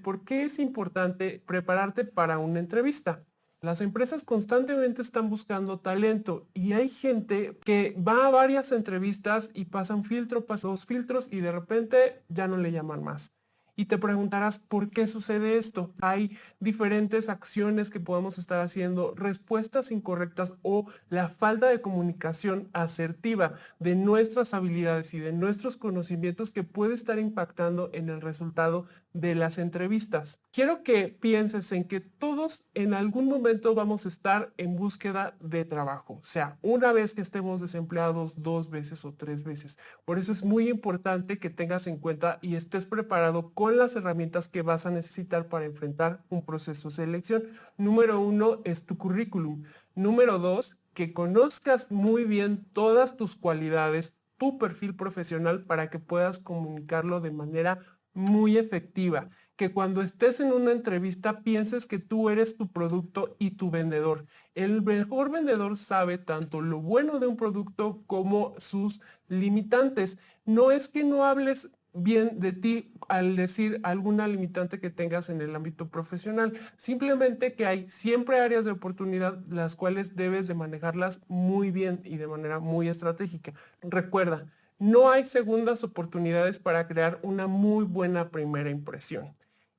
¿Por qué es importante prepararte para una entrevista? Las empresas constantemente están buscando talento y hay gente que va a varias entrevistas y pasa un filtro, pasa dos filtros y de repente ya no le llaman más. Y te preguntarás, ¿por qué sucede esto? Hay diferentes acciones que podemos estar haciendo, respuestas incorrectas o la falta de comunicación asertiva de nuestras habilidades y de nuestros conocimientos que puede estar impactando en el resultado de las entrevistas. Quiero que pienses en que todos en algún momento vamos a estar en búsqueda de trabajo, o sea, una vez que estemos desempleados, 2 veces o 3 veces. Por eso es muy importante que tengas en cuenta y estés preparado con las herramientas que vas a necesitar para enfrentar un proceso de selección. Número 1 es tu currículum. Número 2, que conozcas muy bien todas tus cualidades, tu perfil profesional para que puedas comunicarlo de manera muy efectiva, que cuando estés en una entrevista pienses que tú eres tu producto y tu vendedor. El mejor vendedor sabe tanto lo bueno de un producto como sus limitantes. No es que no hables bien de ti al decir alguna limitante que tengas en el ámbito profesional, simplemente que hay siempre áreas de oportunidad las cuales debes de manejarlas muy bien y de manera muy estratégica. Recuerda, no hay segundas oportunidades para crear una muy buena primera impresión.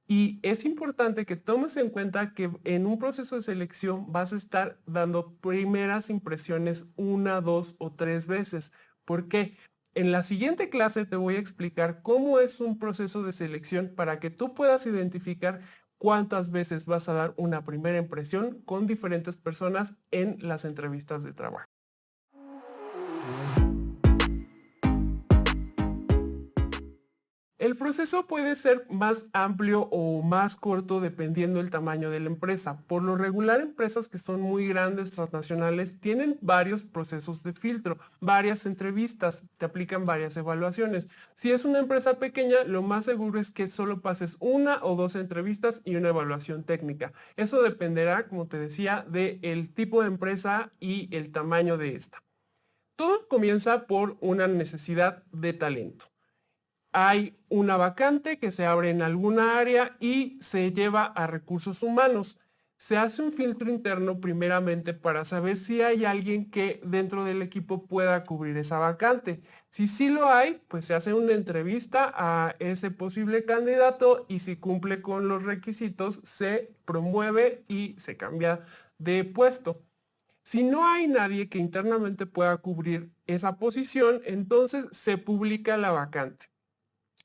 Y es importante que tomes en cuenta que en un proceso de selección vas a estar dando primeras impresiones 1, 2 o 3 veces. ¿Por qué? En la siguiente clase te voy a explicar cómo es un proceso de selección para que tú puedas identificar cuántas veces vas a dar una primera impresión con diferentes personas en las entrevistas de trabajo. El proceso puede ser más amplio o más corto dependiendo del tamaño de la empresa. Por lo regular, empresas que son muy grandes, transnacionales, tienen varios procesos de filtro, varias entrevistas, te aplican varias evaluaciones. Si es una empresa pequeña, lo más seguro es que solo pases 1 o 2 entrevistas y una evaluación técnica. Eso dependerá, como te decía, del tipo de empresa y el tamaño de esta. Todo comienza por una necesidad de talento. Hay una vacante que se abre en alguna área y se lleva a recursos humanos. Se hace un filtro interno primeramente para saber si hay alguien que dentro del equipo pueda cubrir esa vacante. Si sí lo hay, pues se hace una entrevista a ese posible candidato y si cumple con los requisitos, se promueve y se cambia de puesto. Si no hay nadie que internamente pueda cubrir esa posición, entonces se publica la vacante.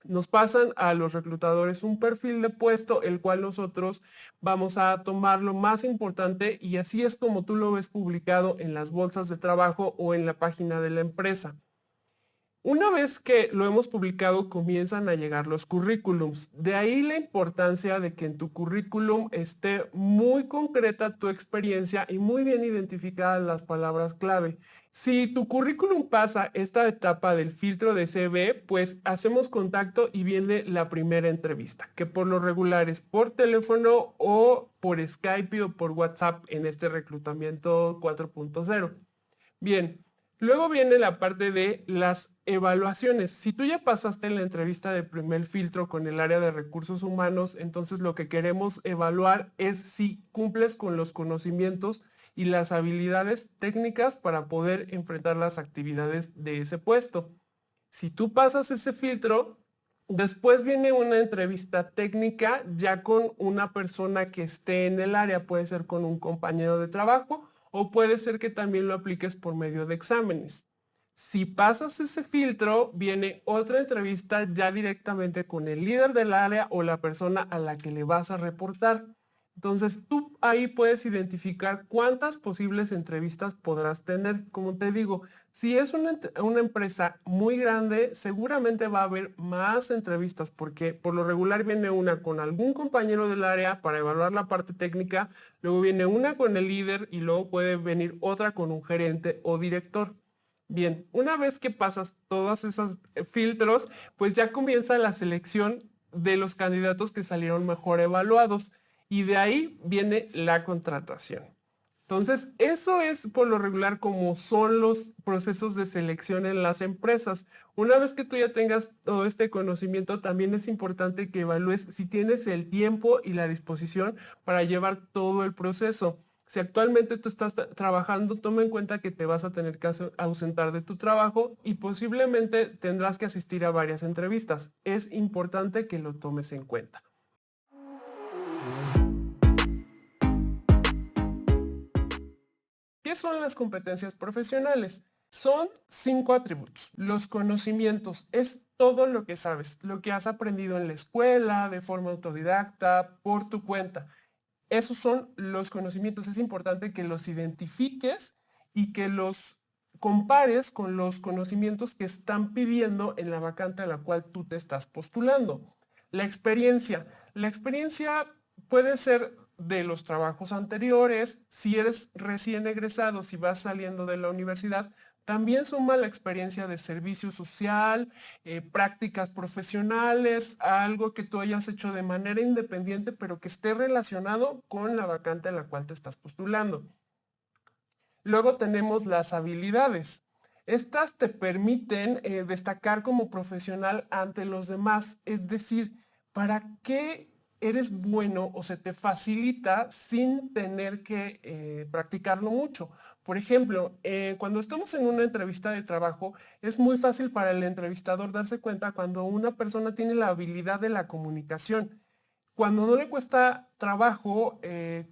Nos pasan a los reclutadores un perfil de puesto, el cual nosotros vamos a tomar lo más importante y así es como tú lo ves publicado en las bolsas de trabajo o en la página de la empresa. Una vez que lo hemos publicado, comienzan a llegar los currículums. De ahí la importancia de que en tu currículum esté muy concreta tu experiencia y muy bien identificadas las palabras clave. Si tu currículum pasa esta etapa del filtro de CV, pues hacemos contacto y viene la primera entrevista, que por lo regular es por teléfono o por Skype o por WhatsApp en este reclutamiento 4.0. Bien, luego viene la parte de las evaluaciones. Si tú ya pasaste la entrevista de primer filtro con el área de recursos humanos, entonces lo que queremos evaluar es si cumples con los conocimientos y las habilidades técnicas para poder enfrentar las actividades de ese puesto. Si tú pasas ese filtro, después viene una entrevista técnica ya con una persona que esté en el área, puede ser con un compañero de trabajo o puede ser que también lo apliques por medio de exámenes. Si pasas ese filtro, viene otra entrevista ya directamente con el líder del área o la persona a la que le vas a reportar. Entonces tú ahí puedes identificar cuántas posibles entrevistas podrás tener. Como te digo, si es una empresa muy grande, seguramente va a haber más entrevistas porque por lo regular viene una con algún compañero del área para evaluar la parte técnica, luego viene una con el líder y luego puede venir otra con un gerente o director. Bien, una vez que pasas todos esos filtros, pues ya comienza la selección de los candidatos que salieron mejor evaluados y de ahí viene la contratación. Entonces, eso es por lo regular como son los procesos de selección en las empresas. Una vez que tú ya tengas todo este conocimiento, también es importante que evalúes si tienes el tiempo y la disposición para llevar todo el proceso. Si actualmente tú estás trabajando, toma en cuenta que te vas a tener que ausentar de tu trabajo y posiblemente tendrás que asistir a varias entrevistas. Es importante que lo tomes en cuenta. ¿Qué son las competencias profesionales? Son 5 atributos. Los conocimientos es todo lo que sabes, lo que has aprendido en la escuela, de forma autodidacta, por tu cuenta. Esos son los conocimientos. Es importante que los identifiques y que los compares con los conocimientos que están pidiendo en la vacante a la cual tú te estás postulando. La experiencia. La experiencia puede ser de los trabajos anteriores, si eres recién egresado, si vas saliendo de la universidad, también suma la experiencia de servicio social, prácticas profesionales, algo que tú hayas hecho de manera independiente, pero que esté relacionado con la vacante a la cual te estás postulando. Luego tenemos las habilidades. Estas te permiten destacar como profesional ante los demás, es decir, ¿para qué eres bueno o se te facilita sin tener que practicarlo mucho? Por ejemplo, cuando estamos en una entrevista de trabajo, es muy fácil para el entrevistador darse cuenta cuando una persona tiene la habilidad de la comunicación. Cuando no le cuesta trabajo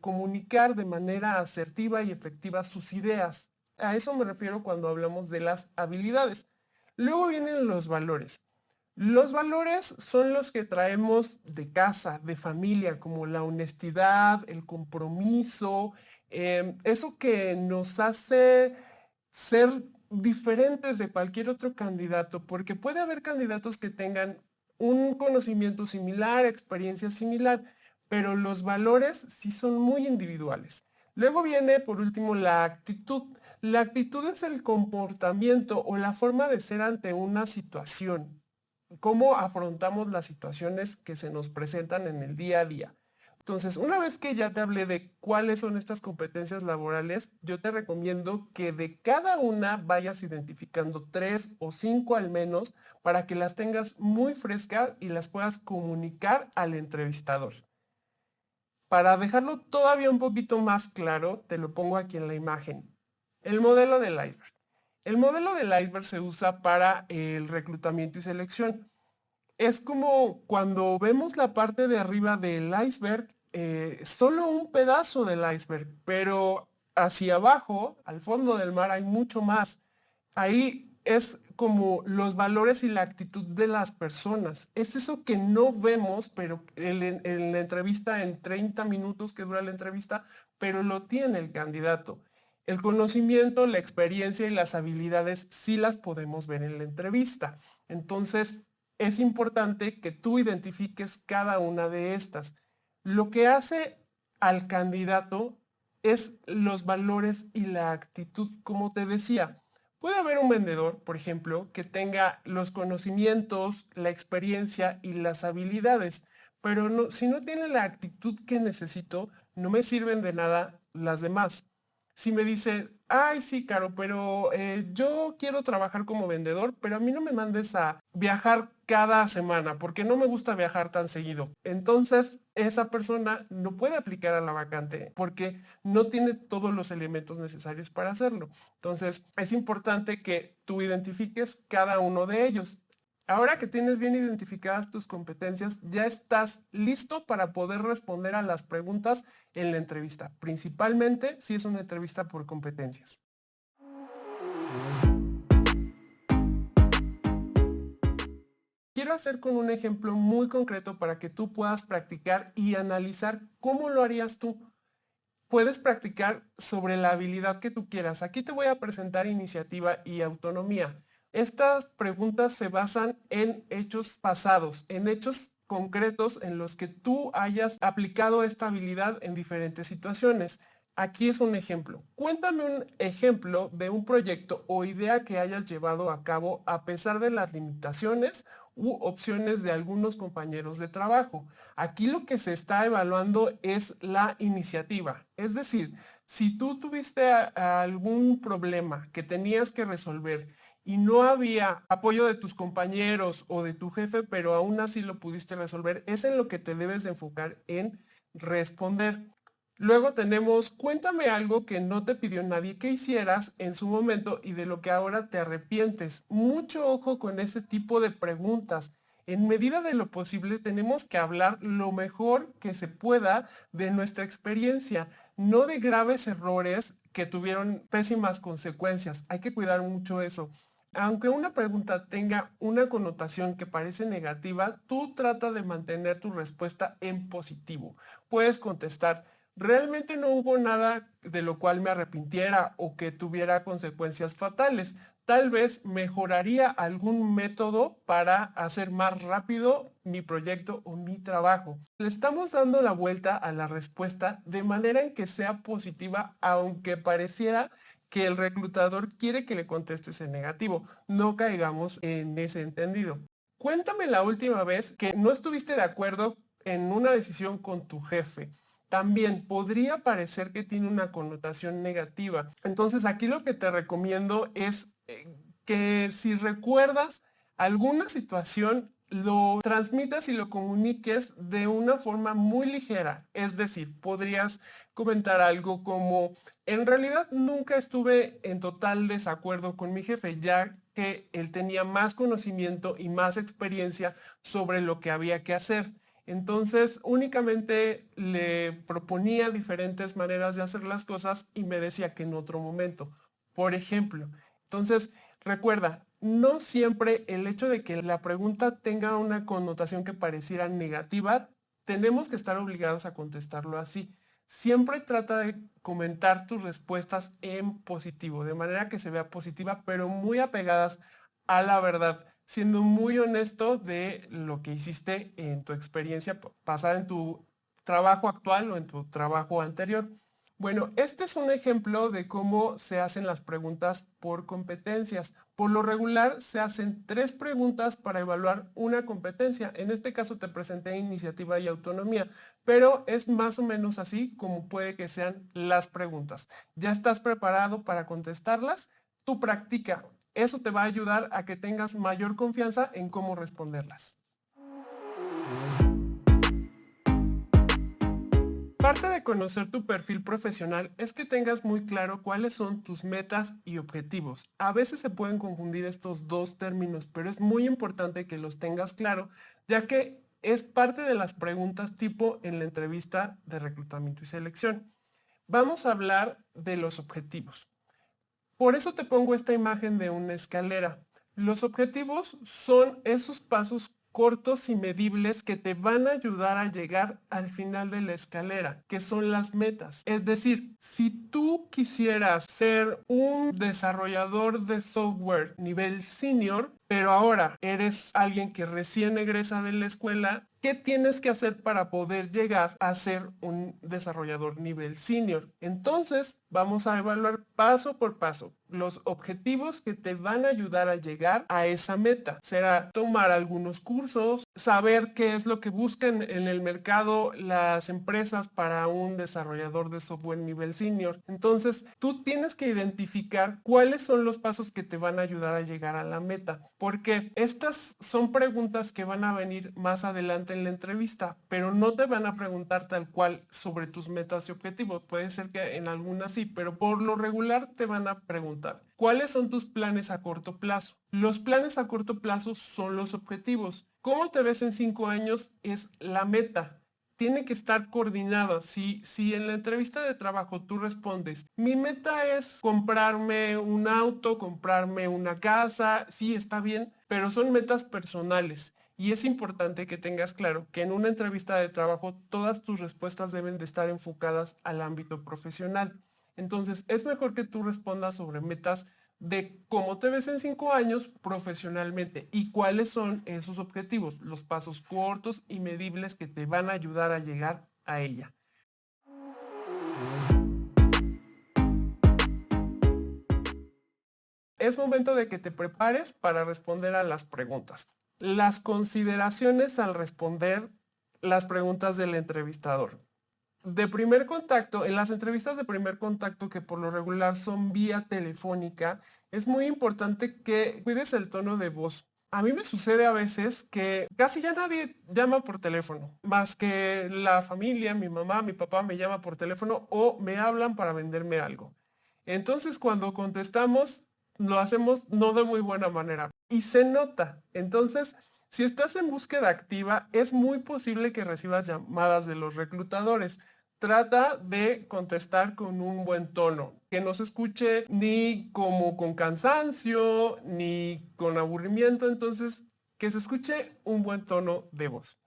comunicar de manera asertiva y efectiva sus ideas. A eso me refiero cuando hablamos de las habilidades. Luego vienen los valores. Los valores son los que traemos de casa, de familia, como la honestidad, el compromiso, eso que nos hace ser diferentes de cualquier otro candidato, porque puede haber candidatos que tengan un conocimiento similar, experiencia similar, pero los valores sí son muy individuales. Luego viene, por último, la actitud. La actitud es el comportamiento o la forma de ser ante una situación. Cómo afrontamos las situaciones que se nos presentan en el día a día. Entonces, una vez que ya te hablé de cuáles son estas competencias laborales, yo te recomiendo que de cada una vayas identificando 3 o 5 al menos para que las tengas muy frescas y las puedas comunicar al entrevistador. Para dejarlo todavía un poquito más claro, te lo pongo aquí en la imagen. El modelo del iceberg. El modelo del iceberg se usa para el reclutamiento y selección. Es como cuando vemos la parte de arriba del iceberg, solo un pedazo del iceberg, pero hacia abajo, al fondo del mar, hay mucho más. Ahí es como los valores y la actitud de las personas. Es eso que no vemos, pero en la entrevista, en 30 minutos que dura la entrevista, pero lo tiene el candidato. El conocimiento, la experiencia y las habilidades sí las podemos ver en la entrevista. Entonces, es importante que tú identifiques cada una de estas. Lo que hace al candidato es los valores y la actitud, como te decía. Puede haber un vendedor, por ejemplo, que tenga los conocimientos, la experiencia y las habilidades, pero si no tiene la actitud que necesito, no me sirven de nada las demás. Si me dice, ay, sí, Caro, pero yo quiero trabajar como vendedor, pero a mí no me mandes a viajar cada semana porque no me gusta viajar tan seguido. Entonces, esa persona no puede aplicar a la vacante porque no tiene todos los elementos necesarios para hacerlo. Entonces, es importante que tú identifiques cada uno de ellos. Ahora que tienes bien identificadas tus competencias, ya estás listo para poder responder a las preguntas en la entrevista, principalmente si es una entrevista por competencias. Quiero hacer con un ejemplo muy concreto para que tú puedas practicar y analizar cómo lo harías tú. Puedes practicar sobre la habilidad que tú quieras. Aquí te voy a presentar iniciativa y autonomía. Estas preguntas se basan en hechos pasados, en hechos concretos en los que tú hayas aplicado esta habilidad en diferentes situaciones. Aquí es un ejemplo. Cuéntame un ejemplo de un proyecto o idea que hayas llevado a cabo a pesar de las limitaciones u opciones de algunos compañeros de trabajo. Aquí lo que se está evaluando es la iniciativa, es decir, Si tú tuviste algún problema que tenías que resolver y no había apoyo de tus compañeros o de tu jefe, pero aún así lo pudiste resolver, es en lo que te debes de enfocar en responder. Luego tenemos, cuéntame algo que no te pidió nadie que hicieras en su momento y de lo que ahora te arrepientes. Mucho ojo con ese tipo de preguntas. En medida de lo posible tenemos que hablar lo mejor que se pueda de nuestra experiencia, no de graves errores que tuvieron pésimas consecuencias. Hay que cuidar mucho eso. Aunque una pregunta tenga una connotación que parece negativa, tú trata de mantener tu respuesta en positivo. Puedes contestar, realmente no hubo nada de lo cual me arrepintiera o que tuviera consecuencias fatales. Tal vez mejoraría algún método para hacer más rápido mi proyecto o mi trabajo. Le estamos dando la vuelta a la respuesta de manera en que sea positiva, aunque pareciera que el reclutador quiere que le contestes en negativo. No caigamos en ese entendido. Cuéntame la última vez que no estuviste de acuerdo en una decisión con tu jefe. También podría parecer que tiene una connotación negativa. Entonces aquí lo que te recomiendo es que si recuerdas alguna situación, lo transmitas y lo comuniques de una forma muy ligera. Es decir, podrías comentar algo como, en realidad nunca estuve en total desacuerdo con mi jefe, ya que él tenía más conocimiento y más experiencia sobre lo que había que hacer. Entonces, únicamente le proponía diferentes maneras de hacer las cosas y me decía que en otro momento. Por ejemplo, entonces, recuerda, no siempre el hecho de que la pregunta tenga una connotación que pareciera negativa, tenemos que estar obligados a contestarlo así. Siempre trata de comentar tus respuestas en positivo, de manera que se vea positiva, pero muy apegadas a la verdad, siendo muy honesto de lo que hiciste en tu experiencia pasada en tu trabajo actual o en tu trabajo anterior. Bueno, este es un ejemplo de cómo se hacen las preguntas por competencias. Por lo regular se hacen 3 preguntas para evaluar una competencia. En este caso te presenté iniciativa y autonomía, pero es más o menos así como puede que sean las preguntas. ¿Ya estás preparado para contestarlas? Tú practica. Eso te va a ayudar a que tengas mayor confianza en cómo responderlas. Parte de conocer tu perfil profesional es que tengas muy claro cuáles son tus metas y objetivos. A veces se pueden confundir estos dos términos, pero es muy importante que los tengas claro, ya que es parte de las preguntas tipo en la entrevista de reclutamiento y selección. Vamos a hablar de los objetivos. Por eso te pongo esta imagen de una escalera. Los objetivos son esos pasos cortos y medibles que te van a ayudar a llegar al final de la escalera, que son las metas. Es decir, si tú quisieras ser un desarrollador de software nivel senior, pero ahora eres alguien que recién egresa de la escuela, ¿qué tienes que hacer para poder llegar a ser un desarrollador nivel senior? Entonces, vamos a evaluar paso por paso los objetivos que te van a ayudar a llegar a esa meta. Será tomar algunos cursos, saber qué es lo que buscan en el mercado las empresas para un desarrollador de software nivel senior. Entonces, tú tienes que identificar cuáles son los pasos que te van a ayudar a llegar a la meta, porque estas son preguntas que van a venir más adelante en la entrevista, pero no te van a preguntar tal cual sobre tus metas y objetivos. Puede ser que en algunas sí, pero por lo regular te van a preguntar, ¿cuáles son tus planes a corto plazo? Los planes a corto plazo son los objetivos. ¿Cómo te ves en 5 años? Es la meta. Tiene que estar coordinada. Si en la entrevista de trabajo tú respondes, mi meta es comprarme un auto, comprarme una casa, sí, está bien, pero son metas personales. Y es importante que tengas claro que en una entrevista de trabajo todas tus respuestas deben de estar enfocadas al ámbito profesional. Entonces, es mejor que tú respondas sobre metas de cómo te ves en 5 años profesionalmente y cuáles son esos objetivos, los pasos cortos y medibles que te van a ayudar a llegar a ella. Es momento de que te prepares para responder a las preguntas. Las consideraciones al responder las preguntas del entrevistador. de primer contacto, en las entrevistas de primer contacto, que por lo regular son vía telefónica, es muy importante que cuides el tono de voz. A mí me sucede a veces que casi ya nadie llama por teléfono, más que la familia, mi mamá, mi papá me llama por teléfono o me hablan para venderme algo. Entonces, cuando contestamos, lo hacemos no de muy buena manera y se nota. Entonces, si estás en búsqueda activa, es muy posible que recibas llamadas de los reclutadores. Trata de contestar con un buen tono, que no se escuche ni como con cansancio, ni con aburrimiento, entonces que se escuche un buen tono de voz.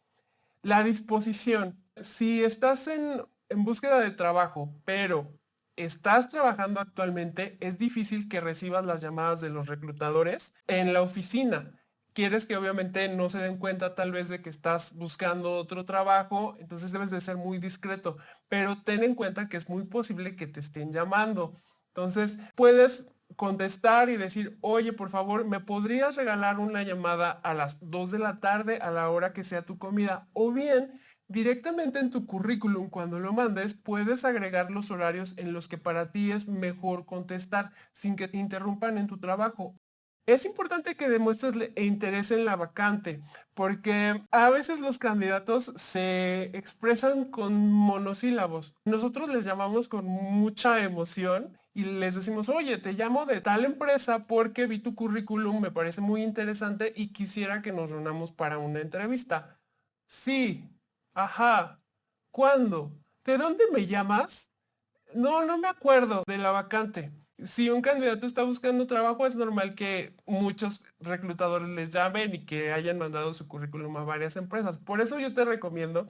La disposición. Si estás en búsqueda de trabajo, pero estás trabajando actualmente, es difícil que recibas las llamadas de los reclutadores en la oficina. Quieres que obviamente no se den cuenta tal vez de que estás buscando otro trabajo, entonces debes de ser muy discreto, pero ten en cuenta que es muy posible que te estén llamando. Entonces puedes contestar y decir, oye, por favor, ¿me podrías regalar una llamada a las 2 de la tarde a la hora que sea tu comida? O bien, directamente en tu currículum, cuando lo mandes, puedes agregar los horarios en los que para ti es mejor contestar sin que te interrumpan en tu trabajo. Es importante que demuestres interés en la vacante, porque a veces los candidatos se expresan con monosílabos. Nosotros les llamamos con mucha emoción y les decimos, oye, te llamo de tal empresa porque vi tu currículum, me parece muy interesante y quisiera que nos reunamos para una entrevista. Sí, ajá. ¿Cuándo? ¿De dónde me llamas? No, no me acuerdo de la vacante. Si un candidato está buscando trabajo, es normal que muchos reclutadores les llamen y que hayan mandado su currículum a varias empresas. Por eso yo te recomiendo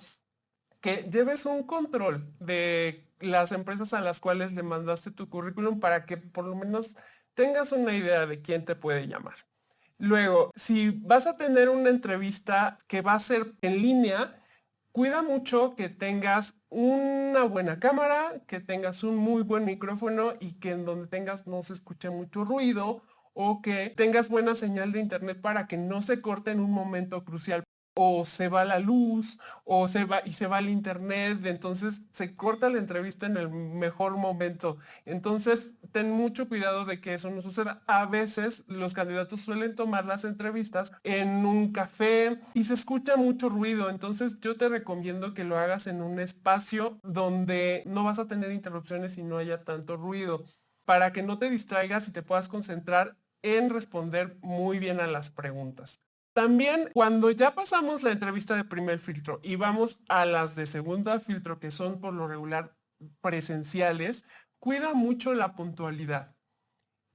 que lleves un control de las empresas a las cuales le mandaste tu currículum para que por lo menos tengas una idea de quién te puede llamar. Luego, si vas a tener una entrevista que va a ser en línea, cuida mucho que tengas una buena cámara, que tengas un muy buen micrófono y que en donde tengas no se escuche mucho ruido o que tengas buena señal de internet para que no se corte en un momento crucial o se va la luz o se va el internet, entonces se corta la entrevista en el mejor momento. Entonces, ten mucho cuidado de que eso no suceda. A veces los candidatos suelen tomar las entrevistas en un café y se escucha mucho ruido, entonces yo te recomiendo que lo hagas en un espacio donde no vas a tener interrupciones y no haya tanto ruido, para que no te distraigas y te puedas concentrar en responder muy bien a las preguntas. También cuando ya pasamos la entrevista de primer filtro y vamos a las de segunda filtro, que son por lo regular presenciales, cuida mucho la puntualidad.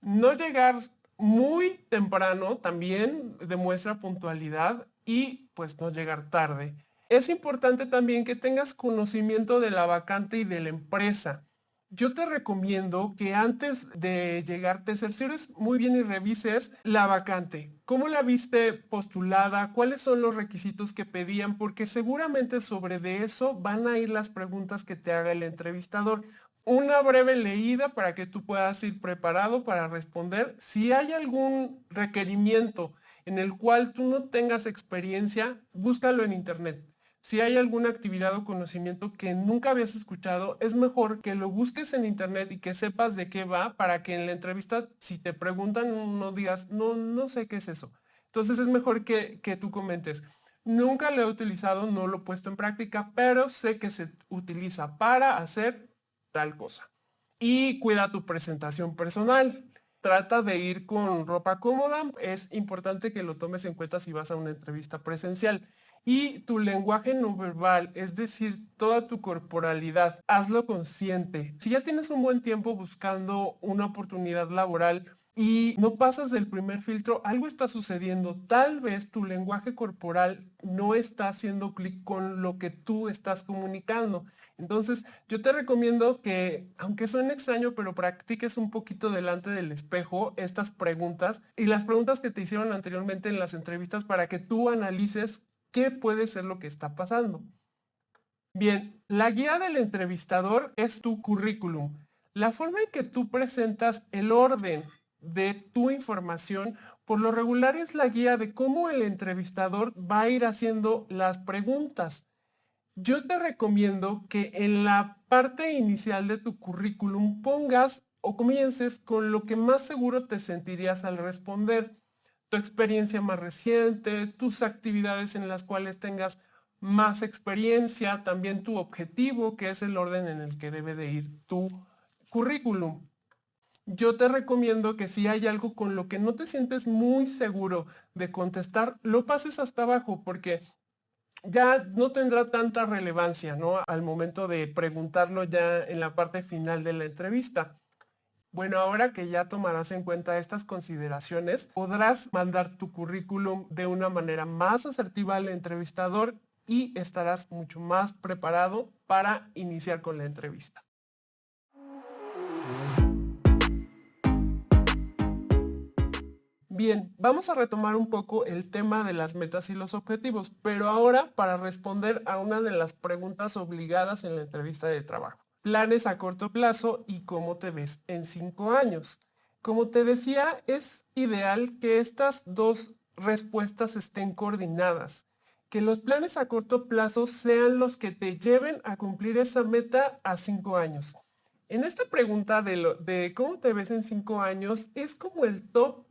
No llegar muy temprano también demuestra puntualidad y pues no llegar tarde. Es importante también que tengas conocimiento de la vacante y de la empresa. Yo te recomiendo que antes de llegar te cerciores muy bien y revises la vacante. ¿Cómo la viste postulada? ¿Cuáles son los requisitos que pedían? Porque seguramente sobre de eso van a ir las preguntas que te haga el entrevistador. Una breve leída para que tú puedas ir preparado para responder. Si hay algún requerimiento en el cual tú no tengas experiencia, búscalo en internet. Si hay alguna actividad o conocimiento que nunca habías escuchado, es mejor que lo busques en internet y que sepas de qué va para que en la entrevista, si te preguntan, no digas, no, no sé qué es eso. Entonces es mejor que tú comentes. Nunca lo he utilizado, no lo he puesto en práctica, pero sé que se utiliza para hacer tal cosa. Y cuida tu presentación personal. Trata de ir con ropa cómoda. Es importante que lo tomes en cuenta si vas a una entrevista presencial. Y tu lenguaje no verbal, es decir, toda tu corporalidad, hazlo consciente. Si ya tienes un buen tiempo buscando una oportunidad laboral y no pasas del primer filtro, algo está sucediendo. Tal vez tu lenguaje corporal no está haciendo clic con lo que tú estás comunicando. Entonces, yo te recomiendo que, aunque suene extraño, pero practiques un poquito delante del espejo estas preguntas y las preguntas que te hicieron anteriormente en las entrevistas para que tú analices qué puede ser lo que está pasando. Bien, la guía del entrevistador es tu currículum. La forma en que tú presentas el orden de tu información, por lo regular es la guía de cómo el entrevistador va a ir haciendo las preguntas. Yo te recomiendo que en la parte inicial de tu currículum pongas o comiences con lo que más seguro te sentirías al responder. Tu experiencia más reciente, tus actividades en las cuales tengas más experiencia, también tu objetivo, que es el orden en el que debe de ir tu currículum. Yo te recomiendo que si hay algo con lo que no te sientes muy seguro de contestar, lo pases hasta abajo, porque ya no tendrá tanta relevancia, ¿no? Al momento de preguntarlo ya en la parte final de la entrevista. Bueno, ahora que ya tomarás en cuenta estas consideraciones, podrás mandar tu currículum de una manera más asertiva al entrevistador y estarás mucho más preparado para iniciar con la entrevista. Bien, vamos a retomar un poco el tema de las metas y los objetivos, pero ahora para responder a una de las preguntas obligadas en la entrevista de trabajo. Planes a corto plazo y cómo te ves en 5 años. Como te decía, es ideal que estas dos respuestas estén coordinadas, que los planes a corto plazo sean los que te lleven a cumplir esa meta a 5 años. En esta pregunta de cómo te ves en 5 años, es como el top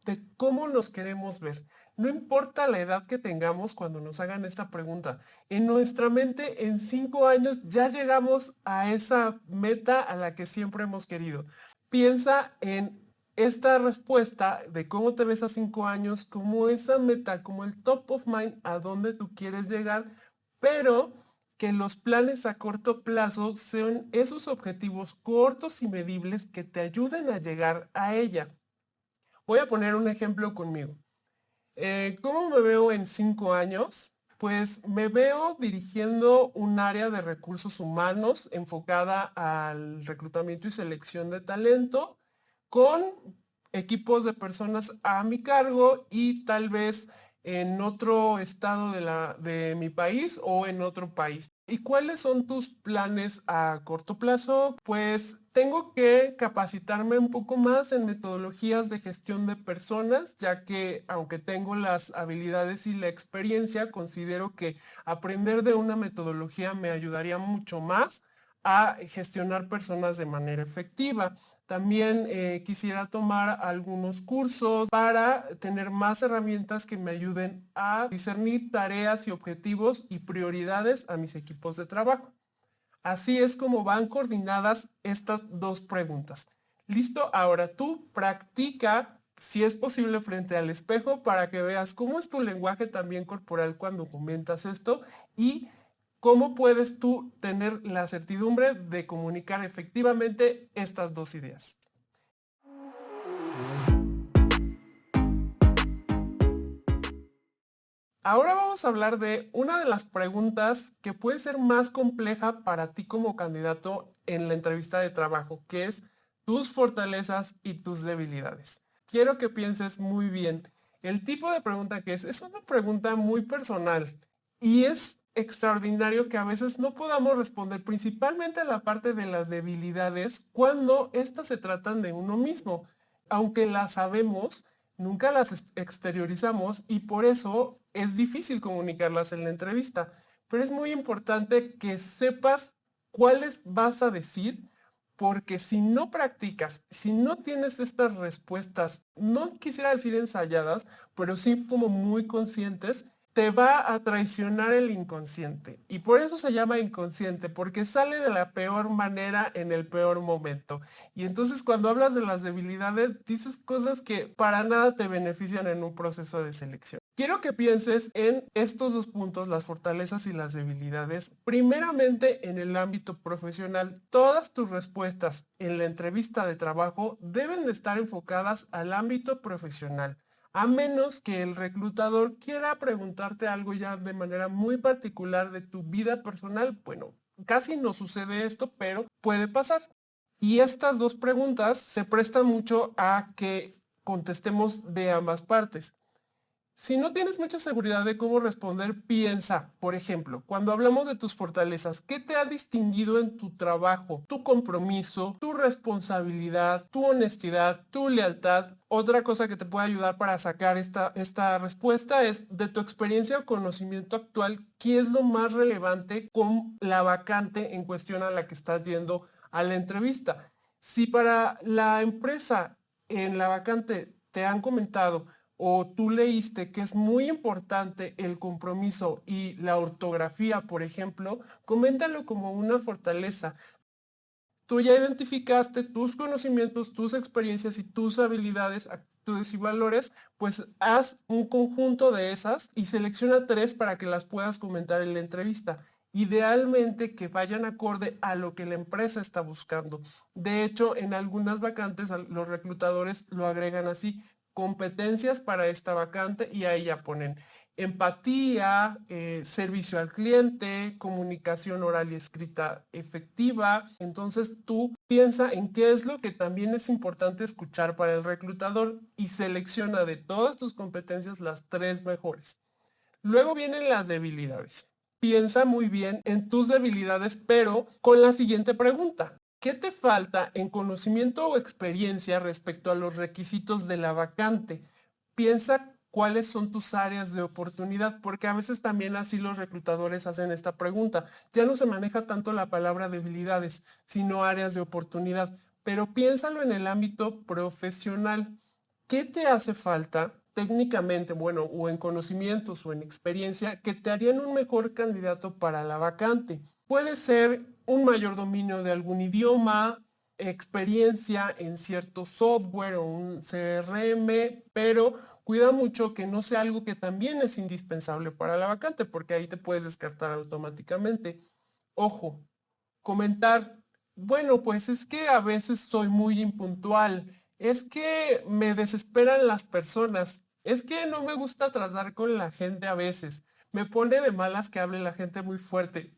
de cómo nos queremos ver. No importa la edad que tengamos cuando nos hagan esta pregunta. En nuestra mente, en 5 años ya llegamos a esa meta a la que siempre hemos querido. Piensa en esta respuesta de cómo te ves a 5 años como esa meta, como el top of mind a donde tú quieres llegar, pero que los planes a corto plazo sean esos objetivos cortos y medibles que te ayuden a llegar a ella. Voy a poner un ejemplo conmigo. ¿Cómo me veo en 5 años? Pues me veo dirigiendo un área de recursos humanos enfocada al reclutamiento y selección de talento con equipos de personas a mi cargo y tal vez en otro estado de mi país o en otro país. ¿Y cuáles son tus planes a corto plazo? Pues tengo que capacitarme un poco más en metodologías de gestión de personas, ya que aunque tengo las habilidades y la experiencia, considero que aprender de una metodología me ayudaría mucho más a gestionar personas de manera efectiva. También quisiera tomar algunos cursos para tener más herramientas que me ayuden a discernir tareas y objetivos y prioridades a mis equipos de trabajo. Así es como van coordinadas estas dos preguntas. Listo, ahora tú practica, si es posible, frente al espejo para que veas cómo es tu lenguaje también corporal cuando comentas esto y cómo puedes tú tener la certidumbre de comunicar efectivamente estas dos ideas. Ahora vamos a hablar de una de las preguntas que puede ser más compleja para ti como candidato en la entrevista de trabajo, que es tus fortalezas y tus debilidades. Quiero que pienses muy bien. El tipo de pregunta que es una pregunta muy personal y es extraordinario que a veces no podamos responder principalmente a la parte de las debilidades cuando estas se tratan de uno mismo. Aunque las sabemos, nunca las exteriorizamos y por eso es difícil comunicarlas en la entrevista. Pero es muy importante que sepas cuáles vas a decir, porque si no practicas, si no tienes estas respuestas, no quisiera decir ensayadas, pero sí como muy conscientes, te va a traicionar el inconsciente. Y por eso se llama inconsciente, porque sale de la peor manera en el peor momento. Y entonces cuando hablas de las debilidades, dices cosas que para nada te benefician en un proceso de selección. Quiero que pienses en estos dos puntos, las fortalezas y las debilidades. Primeramente, en el ámbito profesional, todas tus respuestas en la entrevista de trabajo deben de estar enfocadas al ámbito profesional, a menos que el reclutador quiera preguntarte algo ya de manera muy particular de tu vida personal. Bueno, casi no sucede esto, pero puede pasar. Y estas dos preguntas se prestan mucho a que contestemos de ambas partes. Si no tienes mucha seguridad de cómo responder, piensa, por ejemplo, cuando hablamos de tus fortalezas, ¿qué te ha distinguido en tu trabajo? Tu compromiso, tu responsabilidad, tu honestidad, tu lealtad. Otra cosa que te puede ayudar para sacar esta respuesta es de tu experiencia o conocimiento actual, ¿qué es lo más relevante con la vacante en cuestión a la que estás yendo a la entrevista? Si para la empresa en la vacante te han comentado o tú leíste que es muy importante el compromiso y la ortografía, por ejemplo, coméntalo como una fortaleza. Tú ya identificaste tus conocimientos, tus experiencias y tus habilidades, actitudes y valores, pues haz un conjunto de esas y selecciona 3 para que las puedas comentar en la entrevista. Idealmente que vayan acorde a lo que la empresa está buscando. De hecho, en algunas vacantes los reclutadores lo agregan así, competencias para esta vacante y ahí ya ponen empatía, servicio al cliente, comunicación oral y escrita efectiva. Entonces tú piensa en qué es lo que también es importante escuchar para el reclutador y selecciona de todas tus competencias las 3 mejores. Luego vienen las debilidades. Piensa muy bien en tus debilidades, pero con la siguiente pregunta. ¿Qué te falta en conocimiento o experiencia respecto a los requisitos de la vacante? Piensa cuáles son tus áreas de oportunidad, porque a veces también así los reclutadores hacen esta pregunta. Ya no se maneja tanto la palabra debilidades, sino áreas de oportunidad, pero piénsalo en el ámbito profesional. ¿Qué te hace falta técnicamente, bueno, o en conocimientos o en experiencia que te harían un mejor candidato para la vacante? Puede ser un mayor dominio de algún idioma, experiencia en cierto software o un CRM, pero cuida mucho que no sea algo que también es indispensable para la vacante, porque ahí te puedes descartar automáticamente. Ojo, comentar, bueno, pues es que a veces soy muy impuntual, es que me desesperan las personas, es que no me gusta tratar con la gente a veces, me pone de malas que hable la gente muy fuerte.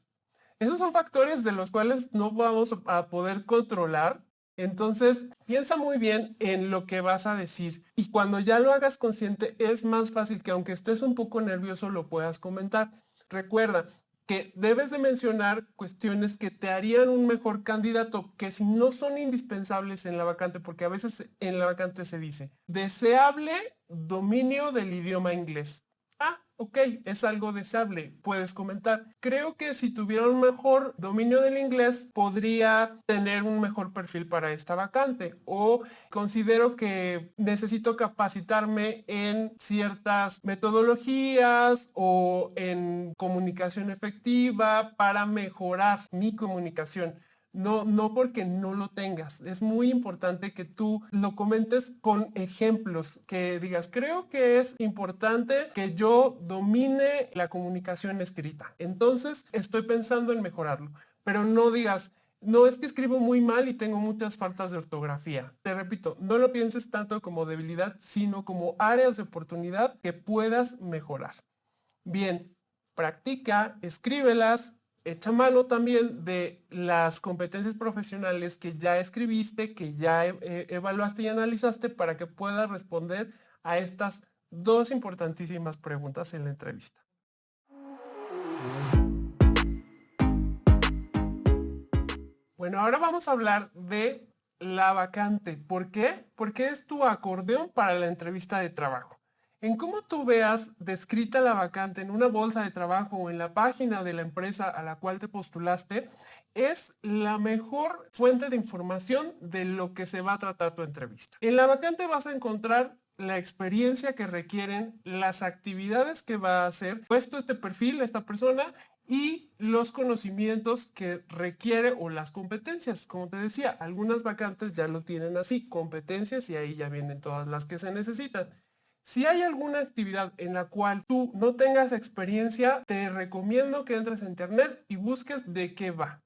Esos son factores de los cuales no vamos a poder controlar. Entonces, piensa muy bien en lo que vas a decir y cuando ya lo hagas consciente es más fácil que aunque estés un poco nervioso lo puedas comentar. Recuerda que debes de mencionar cuestiones que te harían un mejor candidato, que si no son indispensables en la vacante, porque a veces en la vacante se dice, deseable dominio del idioma inglés. Ah, ok, es algo deseable, puedes comentar. Creo que si tuviera un mejor dominio del inglés, podría tener un mejor perfil para esta vacante. O considero que necesito capacitarme en ciertas metodologías o en comunicación efectiva para mejorar mi comunicación. No, no porque no lo tengas. Es muy importante que tú lo comentes con ejemplos, que digas, creo que es importante que yo domine la comunicación escrita. Entonces, estoy pensando en mejorarlo, pero no digas, no es que escribo muy mal y tengo muchas faltas de ortografía. Te repito, no lo pienses tanto como debilidad, sino como áreas de oportunidad que puedas mejorar. Bien, practica, escríbelas, echa mano también de las competencias profesionales que ya escribiste, que ya evaluaste y analizaste para que puedas responder a estas 2 importantísimas preguntas en la entrevista. Bueno, ahora vamos a hablar de la vacante. ¿Por qué? Porque es tu acordeón para la entrevista de trabajo. En cómo tú veas descrita la vacante en una bolsa de trabajo o en la página de la empresa a la cual te postulaste, es la mejor fuente de información de lo que se va a tratar tu entrevista. En la vacante vas a encontrar la experiencia que requieren, las actividades que va a hacer, puesto este perfil, esta persona, y los conocimientos que requiere o las competencias. Como te decía, algunas vacantes ya lo tienen así, competencias, y ahí ya vienen todas las que se necesitan. Si hay alguna actividad en la cual tú no tengas experiencia, te recomiendo que entres a internet y busques de qué va.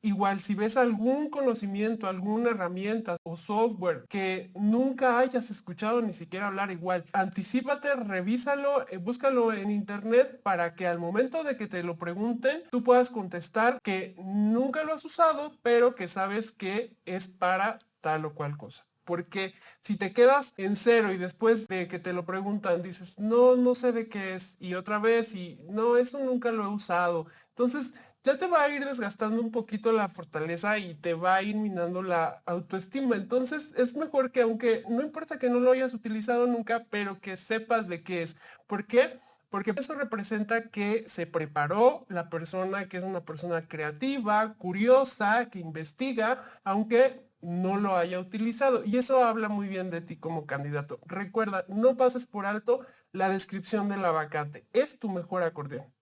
Igual, si ves algún conocimiento, alguna herramienta o software que nunca hayas escuchado ni siquiera hablar, igual, anticípate, revísalo, búscalo en internet para que al momento de que te lo pregunten, tú puedas contestar que nunca lo has usado, pero que sabes que es para tal o cual cosa. Porque si te quedas en cero y después de que te lo preguntan dices, no, no sé de qué es, y otra vez, y no, eso nunca lo he usado. Entonces ya te va a ir desgastando un poquito la fortaleza y te va a ir minando la autoestima. Entonces es mejor que aunque no importa que no lo hayas utilizado nunca, pero que sepas de qué es. ¿Por qué? Porque eso representa que se preparó la persona, que es una persona creativa, curiosa, que investiga, aunque no lo haya utilizado. Y eso habla muy bien de ti como candidato. Recuerda, no pases por alto la descripción de la vacante. Es tu mejor acordeón.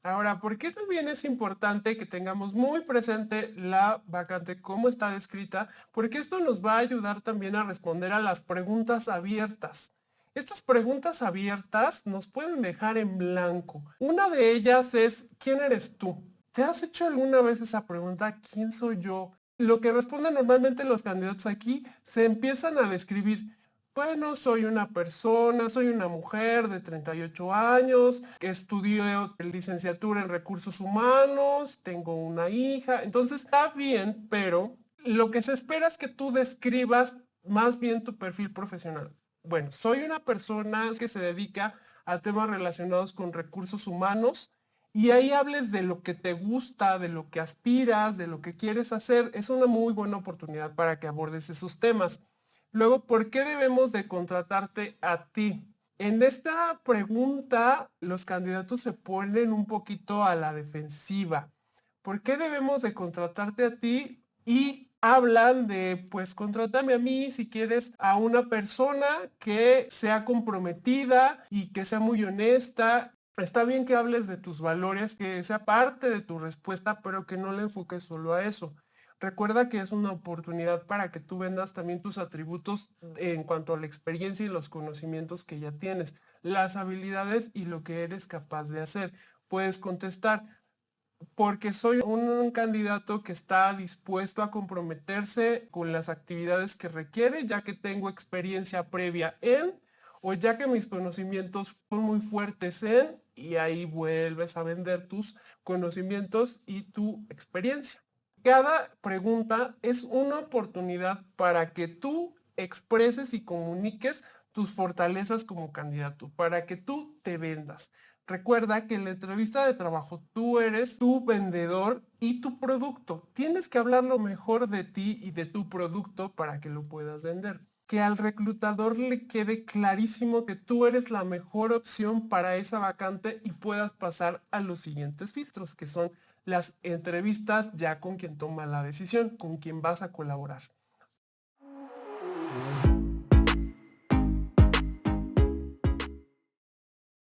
Ahora, ¿por qué también es importante que tengamos muy presente la vacante, cómo está descrita? Porque esto nos va a ayudar también a responder a las preguntas abiertas. Estas preguntas abiertas nos pueden dejar en blanco. Una de ellas es, ¿quién eres tú? ¿Te has hecho alguna vez esa pregunta? ¿Quién soy yo? Lo que responden normalmente los candidatos aquí se empiezan a describir. Bueno, soy una persona, soy una mujer de 38 años, que estudió licenciatura en recursos humanos, tengo una hija. Entonces está bien, pero lo que se espera es que tú describas más bien tu perfil profesional. Bueno, soy una persona que se dedica a temas relacionados con recursos humanos y ahí hables de lo que te gusta, de lo que aspiras, de lo que quieres hacer. Es una muy buena oportunidad para que abordes esos temas. Luego, ¿por qué debemos de contratarte a ti? En esta pregunta, los candidatos se ponen un poquito a la defensiva. ¿Por qué debemos de contratarte a ti? Y hablan de, pues, contrátame a mí si quieres a una persona que sea comprometida y que sea muy honesta. Está bien que hables de tus valores, que sea parte de tu respuesta, pero que no le enfoques solo a eso. Recuerda que es una oportunidad para que tú vendas también tus atributos en cuanto a la experiencia y los conocimientos que ya tienes, las habilidades y lo que eres capaz de hacer. Puedes contestar, porque soy un candidato que está dispuesto a comprometerse con las actividades que requiere, ya que tengo experiencia previa en, o ya que mis conocimientos son muy fuertes en, y ahí vuelves a vender tus conocimientos y tu experiencia. Cada pregunta es una oportunidad para que tú expreses y comuniques tus fortalezas como candidato, para que tú te vendas. Recuerda que en la entrevista de trabajo tú eres tu vendedor y tu producto. Tienes que hablar lo mejor de ti y de tu producto para que lo puedas vender. Que al reclutador le quede clarísimo que tú eres la mejor opción para esa vacante y puedas pasar a los siguientes filtros, que son las entrevistas ya con quien toma la decisión, con quien vas a colaborar.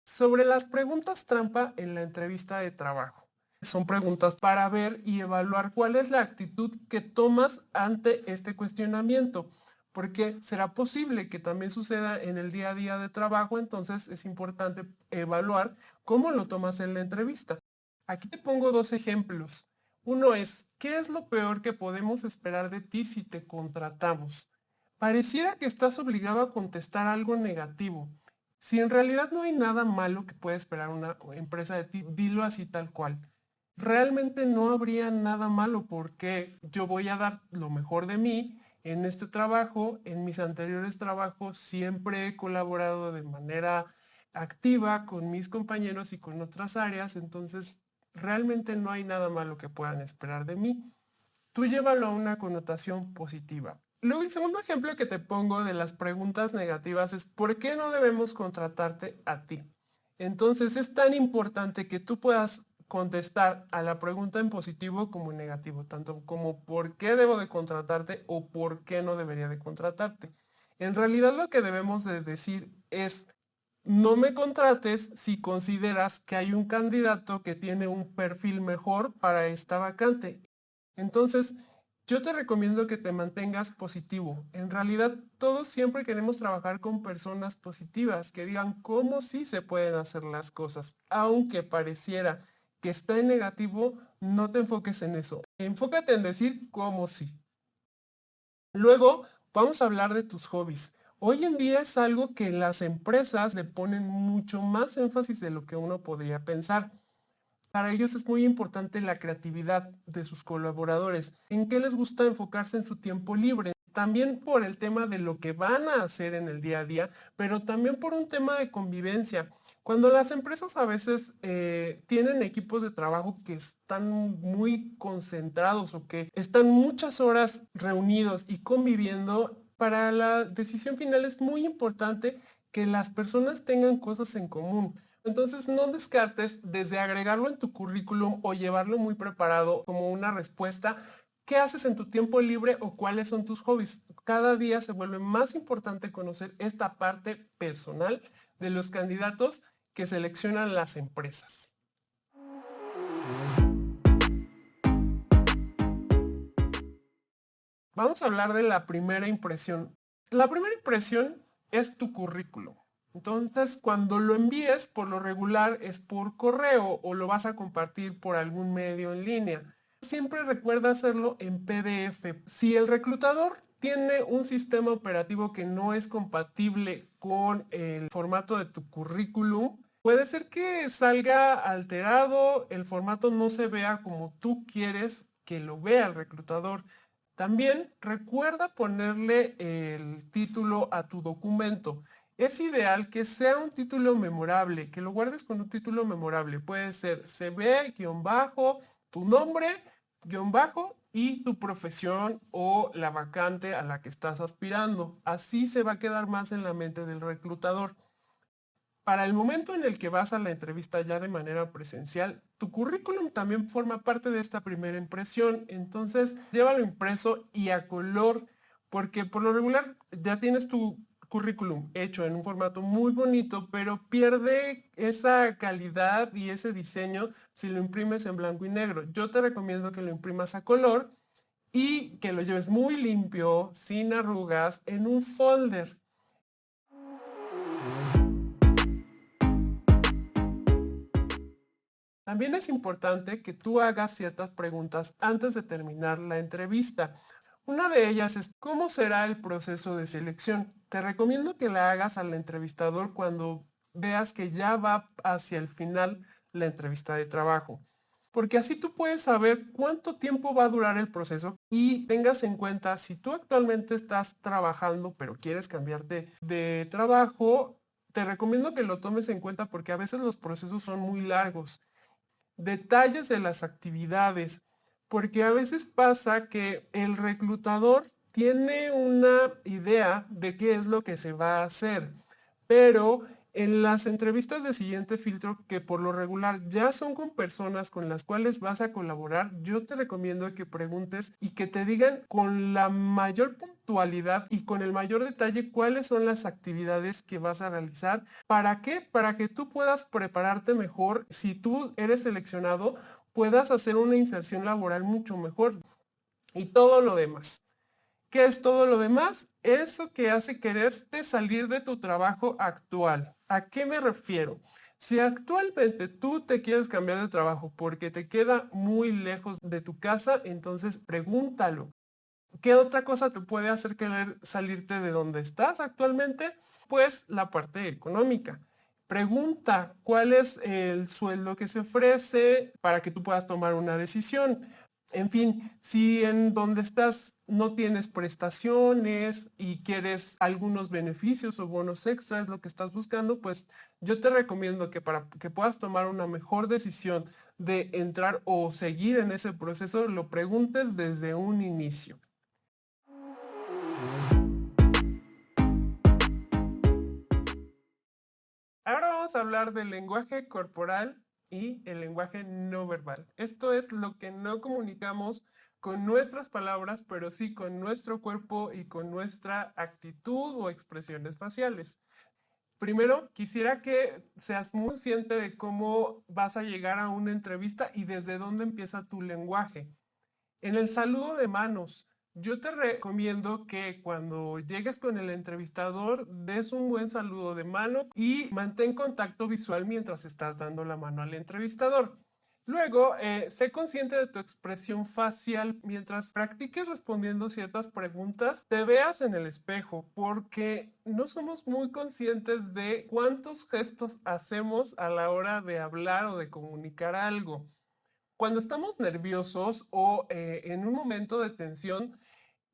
Sobre las preguntas trampa en la entrevista de trabajo. Son preguntas para ver y evaluar cuál es la actitud que tomas ante este cuestionamiento, porque será posible que también suceda en el día a día de trabajo, entonces es importante evaluar cómo lo tomas en la entrevista. Aquí te pongo dos ejemplos. Uno es, ¿qué es lo peor que podemos esperar de ti si te contratamos? Pareciera que estás obligado a contestar algo negativo. Si en realidad no hay nada malo que pueda esperar una empresa de ti, dilo así tal cual. Realmente no habría nada malo porque yo voy a dar lo mejor de mí en este trabajo. En mis anteriores trabajos siempre he colaborado de manera activa con mis compañeros y con otras áreas, entonces realmente no hay nada malo que puedan esperar de mí. Tú llévalo a una connotación positiva. Luego, el segundo ejemplo que te pongo de las preguntas negativas es ¿por qué no debemos contratarte a ti? Entonces, es tan importante que tú puedas contestar a la pregunta en positivo como en negativo, tanto como ¿por qué debo de contratarte o por qué no debería de contratarte? En realidad lo que debemos de decir es no me contrates si consideras que hay un candidato que tiene un perfil mejor para esta vacante. Entonces, yo te recomiendo que te mantengas positivo. En realidad, todos siempre queremos trabajar con personas positivas que digan cómo sí se pueden hacer las cosas. Aunque pareciera que está en negativo, no te enfoques en eso. Enfócate en decir cómo sí. Luego, vamos a hablar de tus hobbies. Hoy en día es algo que las empresas le ponen mucho más énfasis de lo que uno podría pensar. Para ellos es muy importante la creatividad de sus colaboradores. ¿En qué les gusta enfocarse en su tiempo libre? también por el tema de lo que van a hacer en el día a día, pero también por un tema de convivencia. Cuando las empresas a veces tienen equipos de trabajo que están muy concentrados o que están muchas horas reunidos y conviviendo, para la decisión final es muy importante que las personas tengan cosas en común. Entonces, no descartes desde agregarlo en tu currículum o llevarlo muy preparado como una respuesta. ¿Qué haces en tu tiempo libre o cuáles son tus hobbies? Cada día se vuelve más importante conocer esta parte personal de los candidatos que seleccionan las empresas. Vamos a hablar de la primera impresión. La primera impresión es tu currículum. Entonces, cuando lo envíes, por lo regular es por correo o lo vas a compartir por algún medio en línea. Siempre recuerda hacerlo en PDF. Si el reclutador tiene un sistema operativo que no es compatible con el formato de tu currículum, puede ser que salga alterado, el formato no se vea como tú quieres que lo vea el reclutador. También recuerda ponerle el título a tu documento. Es ideal que sea un título memorable, que lo guardes con un título memorable. Puede ser CV-, tu nombre, guión bajo y tu profesión o la vacante a la que estás aspirando. Así se va a quedar más en la mente del reclutador. Para el momento en el que vas a la entrevista ya de manera presencial, tu currículum también forma parte de esta primera impresión. Entonces, llévalo impreso y a color, porque por lo regular ya tienes tu currículum hecho en un formato muy bonito, pero pierde esa calidad y ese diseño si lo imprimes en blanco y negro. Yo te recomiendo que lo imprimas a color y que lo lleves muy limpio, sin arrugas, en un folder. También es importante que tú hagas ciertas preguntas antes de terminar la entrevista. Una de ellas es, ¿cómo será el proceso de selección? Te recomiendo que la hagas al entrevistador cuando veas que ya va hacia el final la entrevista de trabajo. Porque así tú puedes saber cuánto tiempo va a durar el proceso y tengas en cuenta si tú actualmente estás trabajando pero quieres cambiarte de trabajo, te recomiendo que lo tomes en cuenta porque a veces los procesos son muy largos. Detalles de las actividades, porque a veces pasa que el reclutador tiene una idea de qué es lo que se va a hacer, pero en las entrevistas de siguiente filtro, que por lo regular ya son con personas con las cuales vas a colaborar, yo te recomiendo que preguntes y que te digan con la mayor puntualidad y con el mayor detalle cuáles son las actividades que vas a realizar. ¿Para qué? Para que tú puedas prepararte mejor. Si tú eres seleccionado, puedas hacer una inserción laboral mucho mejor y todo lo demás. ¿Qué es todo lo demás? Eso que hace quererte salir de tu trabajo actual. ¿A qué me refiero? Si actualmente tú te quieres cambiar de trabajo porque te queda muy lejos de tu casa, entonces pregúntalo. ¿Qué otra cosa te puede hacer querer salirte de donde estás actualmente? Pues la parte económica. Pregunta cuál es el sueldo que se ofrece para que tú puedas tomar una decisión. En fin, si en donde estás no tienes prestaciones y quieres algunos beneficios o bonos extras, lo que estás buscando, pues yo te recomiendo que para que puedas tomar una mejor decisión de entrar o seguir en ese proceso, lo preguntes desde un inicio. Ahora vamos a hablar del lenguaje corporal y el lenguaje no verbal. Esto es lo que no comunicamos con nuestras palabras, pero sí con nuestro cuerpo y con nuestra actitud o expresiones faciales. Primero, quisiera que seas muy consciente de cómo vas a llegar a una entrevista y desde dónde empieza tu lenguaje. En el saludo de manos, yo te recomiendo que cuando llegues con el entrevistador des un buen saludo de mano y mantén contacto visual mientras estás dando la mano al entrevistador. Luego, sé consciente de tu expresión facial mientras practiques respondiendo ciertas preguntas, te veas en el espejo, porque no somos muy conscientes de cuántos gestos hacemos a la hora de hablar o de comunicar algo. Cuando estamos nerviosos o en un momento de tensión,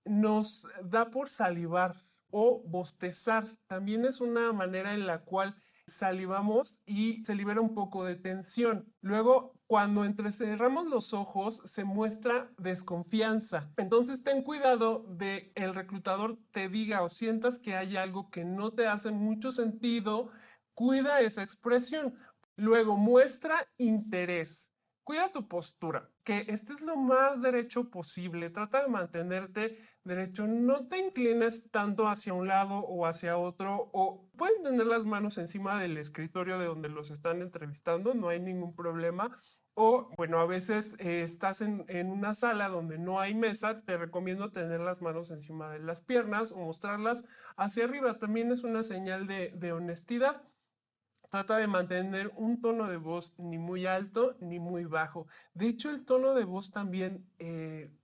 nos da por salivar o bostezar. También es una manera en la cual salivamos y se libera un poco de tensión. Luego, cuando entrecerramos los ojos, se muestra desconfianza. Entonces, ten cuidado de el reclutador te diga o sientas que hay algo que no te hace mucho sentido. Cuida esa expresión. Luego, muestra interés. Cuida tu postura, que estés lo más derecho posible. Trata de mantenerte derecho. No te inclines tanto hacia un lado o hacia otro. O pueden tener las manos encima del escritorio de donde los están entrevistando. No hay ningún problema. O, bueno, a veces estás en una sala donde no hay mesa. Te recomiendo tener las manos encima de las piernas o mostrarlas hacia arriba. También es una señal de honestidad. Trata de mantener un tono de voz ni muy alto ni muy bajo. De hecho, el tono de voz también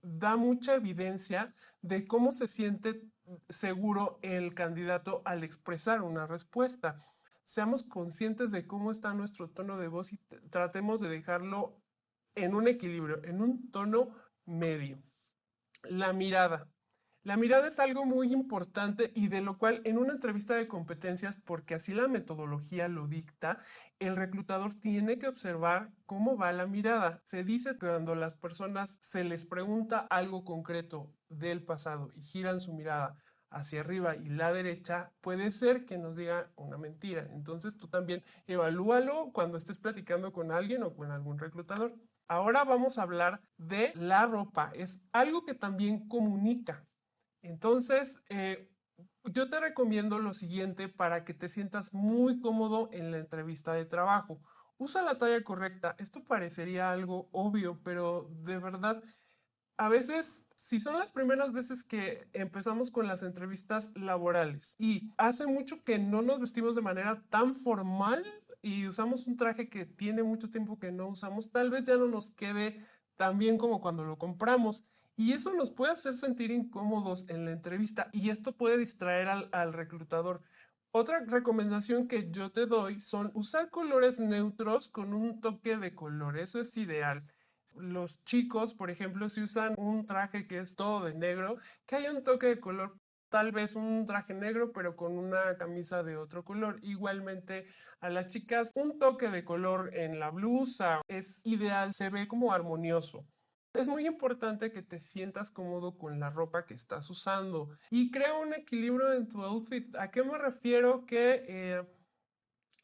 da mucha evidencia de cómo se siente seguro el candidato al expresar una respuesta. Seamos conscientes de cómo está nuestro tono de voz y tratemos de dejarlo en un equilibrio, en un tono medio. La mirada. La mirada es algo muy importante y de lo cual en una entrevista de competencias, porque así la metodología lo dicta, el reclutador tiene que observar cómo va la mirada. Se dice que cuando las personas se les pregunta algo concreto del pasado y giran su mirada hacia arriba y la derecha, puede ser que nos diga una mentira. Entonces tú también evalúalo cuando estés platicando con alguien o con algún reclutador. Ahora vamos a hablar de la ropa. Es algo que también comunica. Entonces, yo te recomiendo lo siguiente para que te sientas muy cómodo en la entrevista de trabajo. Usa la talla correcta. Esto parecería algo obvio, pero de verdad, a veces, si son las primeras veces que empezamos con las entrevistas laborales y hace mucho que no nos vestimos de manera tan formal y usamos un traje que tiene mucho tiempo que no usamos, tal vez ya no nos quede tan bien como cuando lo compramos. Y eso nos puede hacer sentir incómodos en la entrevista y esto puede distraer al reclutador. Otra recomendación que yo te doy son usar colores neutros con un toque de color. Eso es ideal. Los chicos, por ejemplo, si usan un traje que es todo de negro, que haya un toque de color, tal vez un traje negro, pero con una camisa de otro color. Igualmente a las chicas, un toque de color en la blusa es ideal, se ve como armonioso. Es muy importante que te sientas cómodo con la ropa que estás usando y crea un equilibrio en tu outfit. ¿A qué me refiero? Que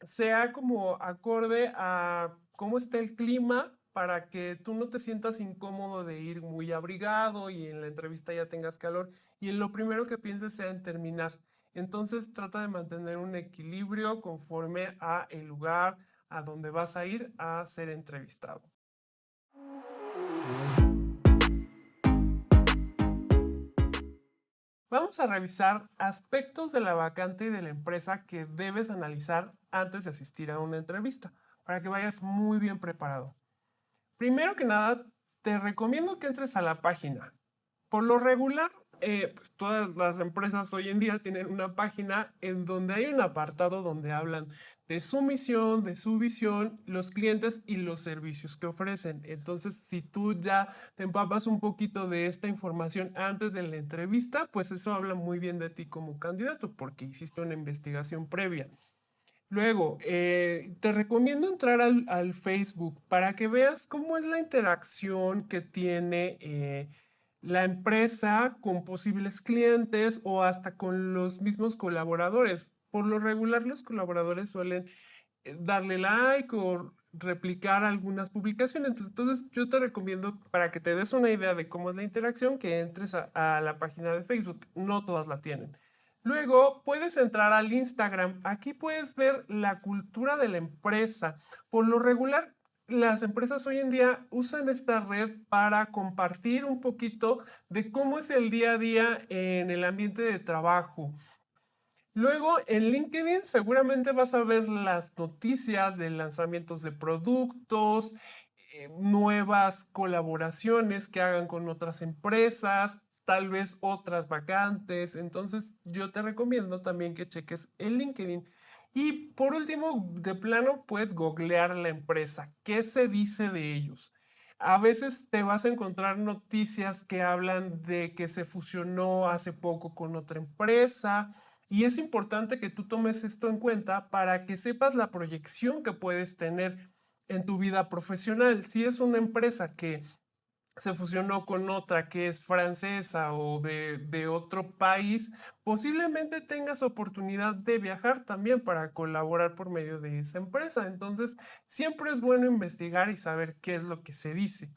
sea como acorde a cómo está el clima para que tú no te sientas incómodo de ir muy abrigado y en la entrevista ya tengas calor y en lo primero que pienses sea en terminar. Entonces trata de mantener un equilibrio conforme a el lugar a donde vas a ir a ser entrevistado. Vamos a revisar aspectos de la vacante y de la empresa que debes analizar antes de asistir a una entrevista para que vayas muy bien preparado. Primero que nada, te recomiendo que entres a la página. Por lo regular, pues todas las empresas hoy en día tienen una página en donde hay un apartado donde hablan de su misión, de su visión, los clientes y los servicios que ofrecen. Entonces, si tú ya te empapas un poquito de esta información antes de la entrevista, pues eso habla muy bien de ti como candidato porque hiciste una investigación previa. Luego, te recomiendo entrar al Facebook para que veas cómo es la interacción que tiene la empresa con posibles clientes o hasta con los mismos colaboradores. Por lo regular, los colaboradores suelen darle like o replicar algunas publicaciones. Entonces, yo te recomiendo para que te des una idea de cómo es la interacción, que entres a la página de Facebook. No todas la tienen. Luego puedes entrar al Instagram. Aquí puedes ver la cultura de la empresa. Por lo regular, las empresas hoy en día usan esta red para compartir un poquito de cómo es el día a día en el ambiente de trabajo. Luego en LinkedIn seguramente vas a ver las noticias de lanzamientos de productos, nuevas colaboraciones que hagan con otras empresas, tal vez otras vacantes. Entonces yo te recomiendo también que cheques el LinkedIn. Y por último, de plano, puedes googlear la empresa. ¿Qué se dice de ellos? A veces te vas a encontrar noticias que hablan de que se fusionó hace poco con otra empresa y es importante que tú tomes esto en cuenta para que sepas la proyección que puedes tener en tu vida profesional. Si es una empresa que se fusionó con otra que es francesa o de otro país, posiblemente tengas oportunidad de viajar también para colaborar por medio de esa empresa. Entonces, siempre es bueno investigar y saber qué es lo que se dice.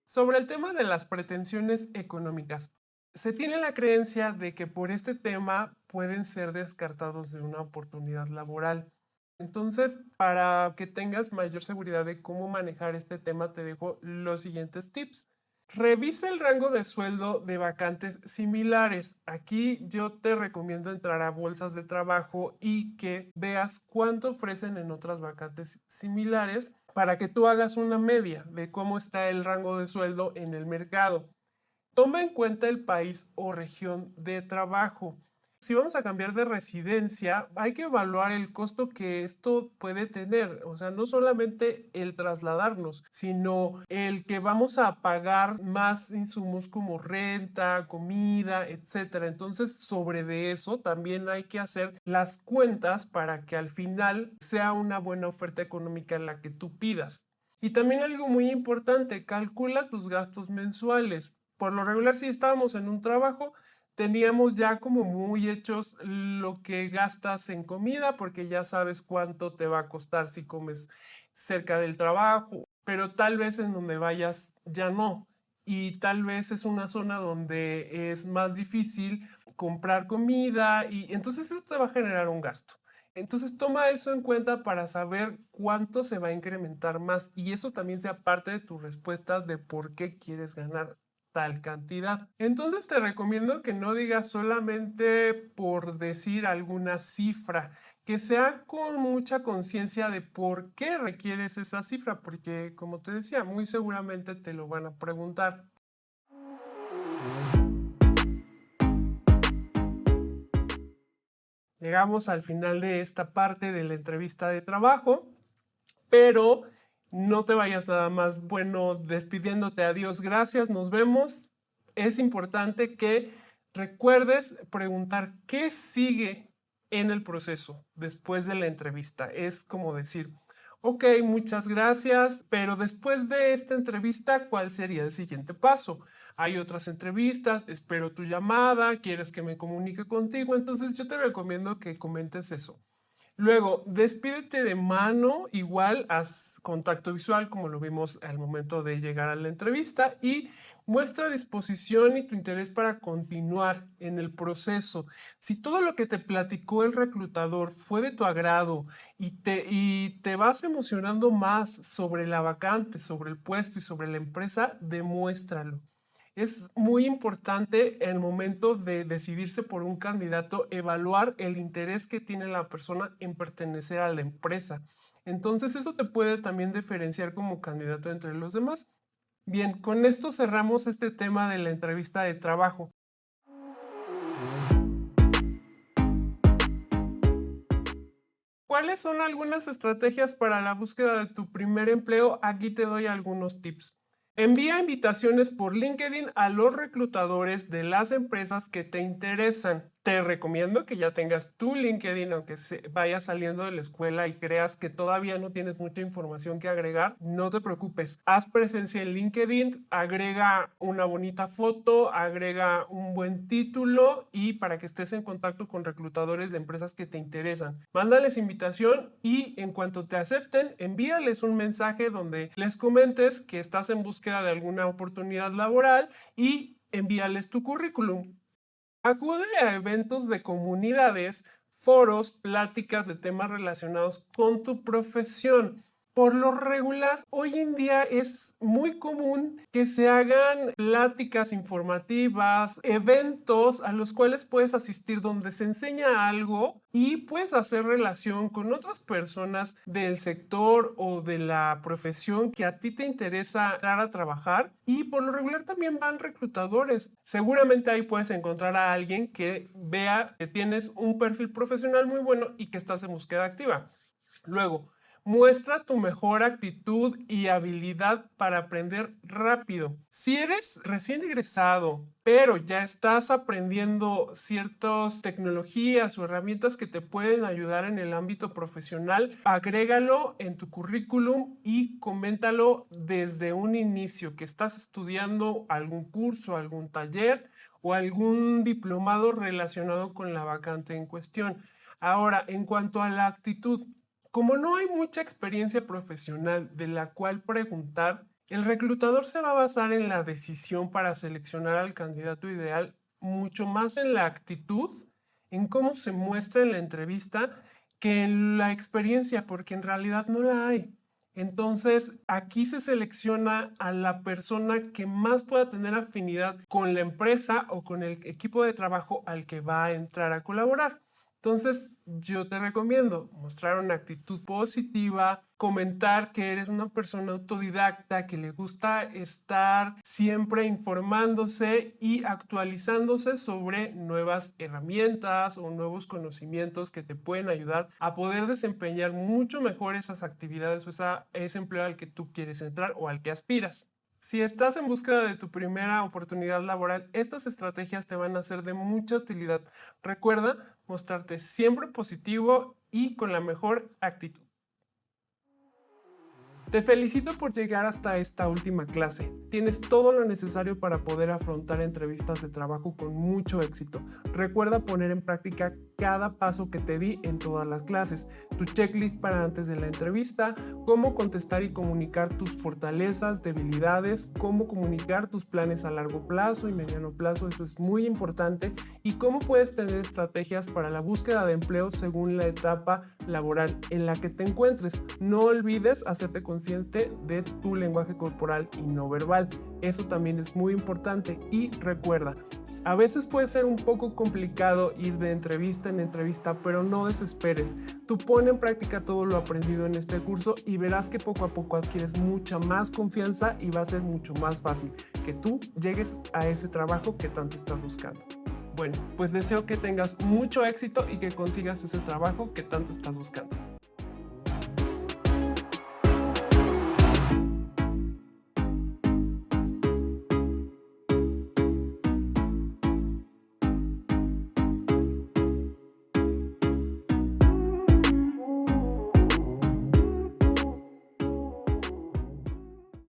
Sobre el tema de las pretensiones económicas, se tiene la creencia de que por este tema pueden ser descartados de una oportunidad laboral. Entonces, para que tengas mayor seguridad de cómo manejar este tema, te dejo los siguientes tips. Revisa el rango de sueldo de vacantes similares. Aquí yo te recomiendo entrar a bolsas de trabajo y que veas cuánto ofrecen en otras vacantes similares para que tú hagas una media de cómo está el rango de sueldo en el mercado. Toma en cuenta el país o región de trabajo. Si vamos a cambiar de residencia, hay que evaluar el costo que esto puede tener. O sea, no solamente el trasladarnos, sino el que vamos a pagar más insumos como renta, comida, etcétera. Entonces, sobre de eso también hay que hacer las cuentas para que al final sea una buena oferta económica la que tú pidas. Y también algo muy importante, calcula tus gastos mensuales. Por lo regular, si estábamos en un trabajo, teníamos ya como muy hechos lo que gastas en comida, porque ya sabes cuánto te va a costar si comes cerca del trabajo, pero tal vez en donde vayas ya no. Y tal vez es una zona donde es más difícil comprar comida y entonces esto te va a generar un gasto. Entonces toma eso en cuenta para saber cuánto se va a incrementar más y eso también sea parte de tus respuestas de por qué quieres ganar tal cantidad. Entonces te recomiendo que no digas solamente por decir alguna cifra, que sea con mucha conciencia de por qué requieres esa cifra, porque como te decía, muy seguramente te lo van a preguntar. Llegamos al final de esta parte de la entrevista de trabajo, pero no te vayas nada más, bueno, despidiéndote, adiós, gracias, nos vemos. Es importante que recuerdes preguntar qué sigue en el proceso después de la entrevista. Es como decir, ok, muchas gracias, pero después de esta entrevista, ¿cuál sería el siguiente paso? Hay otras entrevistas, espero tu llamada, quieres que me comunique contigo, entonces yo te recomiendo que comentes eso. Luego, despídete de mano, igual haz contacto visual como lo vimos al momento de llegar a la entrevista y muestra disposición y tu interés para continuar en el proceso. Si todo lo que te platicó el reclutador fue de tu agrado y te vas emocionando más sobre la vacante, sobre el puesto y sobre la empresa, demuéstralo. Es muy importante en el momento de decidirse por un candidato, evaluar el interés que tiene la persona en pertenecer a la empresa. Entonces eso te puede también diferenciar como candidato entre los demás. Bien, con esto cerramos este tema de la entrevista de trabajo. ¿Cuáles son algunas estrategias para la búsqueda de tu primer empleo? Aquí te doy algunos tips. Envía invitaciones por LinkedIn a los reclutadores de las empresas que te interesan. Te recomiendo que ya tengas tu LinkedIn, aunque vayas saliendo de la escuela y creas que todavía no tienes mucha información que agregar. No te preocupes. Haz presencia en LinkedIn, agrega una bonita foto, agrega un buen título y para que estés en contacto con reclutadores de empresas que te interesan. Mándales invitación y en cuanto te acepten, envíales un mensaje donde les comentes que estás en búsqueda de alguna oportunidad laboral y envíales tu currículum. Acude a eventos de comunidades, foros, pláticas de temas relacionados con tu profesión. Por lo regular, hoy en día es muy común que se hagan pláticas informativas, eventos a los cuales puedes asistir donde se enseña algo y puedes hacer relación con otras personas del sector o de la profesión que a ti te interesa dar a trabajar. Y por lo regular también van reclutadores. Seguramente ahí puedes encontrar a alguien que vea que tienes un perfil profesional muy bueno y que estás en búsqueda activa. Luego, muestra tu mejor actitud y habilidad para aprender rápido. Si eres recién egresado, pero ya estás aprendiendo ciertas tecnologías o herramientas que te pueden ayudar en el ámbito profesional, agrégalo en tu currículum y coméntalo desde un inicio, que estás estudiando algún curso, algún taller o algún diplomado relacionado con la vacante en cuestión. Ahora, en cuanto a la actitud, como no hay mucha experiencia profesional de la cual preguntar, el reclutador se va a basar en la decisión para seleccionar al candidato ideal mucho más en la actitud, en cómo se muestra en la entrevista, que en la experiencia, porque en realidad no la hay. Entonces, aquí se selecciona a la persona que más pueda tener afinidad con la empresa o con el equipo de trabajo al que va a entrar a colaborar. Entonces, yo te recomiendo mostrar una actitud positiva, comentar que eres una persona autodidacta, que le gusta estar siempre informándose y actualizándose sobre nuevas herramientas o nuevos conocimientos que te pueden ayudar a poder desempeñar mucho mejor esas actividades o ese empleo al que tú quieres entrar o al que aspiras. Si estás en búsqueda de tu primera oportunidad laboral, estas estrategias te van a ser de mucha utilidad. Recuerda mostrarte siempre positivo y con la mejor actitud. Te felicito por llegar hasta esta última clase. Tienes todo lo necesario para poder afrontar entrevistas de trabajo con mucho éxito. Recuerda poner en práctica cada paso que te di en todas las clases, tu checklist para antes de la entrevista, cómo contestar y comunicar tus fortalezas, debilidades, cómo comunicar tus planes a largo plazo y mediano plazo, eso es muy importante, y cómo puedes tener estrategias para la búsqueda de empleo según la etapa laboral en la que te encuentres. No olvides hacerte consciente de tu lenguaje corporal y no verbal. Eso también es muy importante. Y recuerda, a veces puede ser un poco complicado ir de entrevista en entrevista, pero no desesperes. Tú pon en práctica todo lo aprendido en este curso y verás que poco a poco adquieres mucha más confianza y va a ser mucho más fácil que tú llegues a ese trabajo que tanto estás buscando. Bueno, pues deseo que tengas mucho éxito y que consigas ese trabajo que tanto estás buscando.